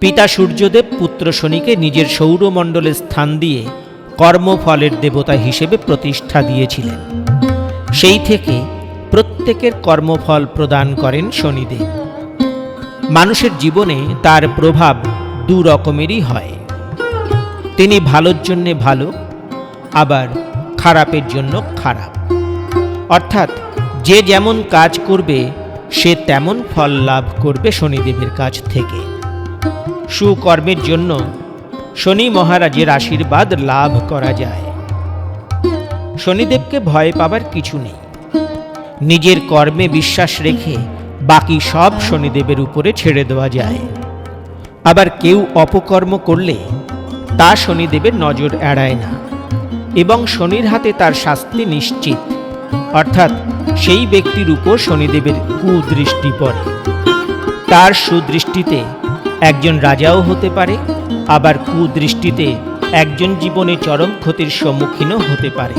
পিতা সূর্যদেব পুত্র শনিকে নিজের সৌরমণ্ডলে স্থান দিয়ে কর্মফলের দেবতা হিসেবে প্রতিষ্ঠা দিয়েছিলেন। সেই থেকে প্রত্যেকের কর্মফল প্রদান করেন শনিদেব। মানুষের জীবনে তার প্রভাব দু রকমেরই হয়। তিনি ভালোর জন্যে ভালো, আবার খারাপের জন্য খারাপ। অর্থাৎ যে যেমন কাজ করবে সে তেমন ফল লাভ করবে শনিদেবের কাছ থেকে। সুকর্মের জন্য শনি মহারাজের আশীর্বাদ লাভ করা যায়। শনিদেবকে ভয় পাবার কিছু নেই। নিজের কর্মে বিশ্বাস রেখে বাকি সব শনিদেবের উপরে ছেড়ে দেওয়া যায়। আবার কেউ অপকর্ম করলে তা শনিদেবের নজর এড়ায় না এবং শনির হাতে তার শাস্তি নিশ্চিত। অর্থাৎ সেই ব্যক্তির উপর শনিদেবের কুদৃষ্টি পড়ে। তার সুদৃষ্টিতে একজন রাজাও হতে পারে, আবার কুদৃষ্টিতে একজন জীবনে চরম ক্ষতির সম্মুখীনও হতে পারে।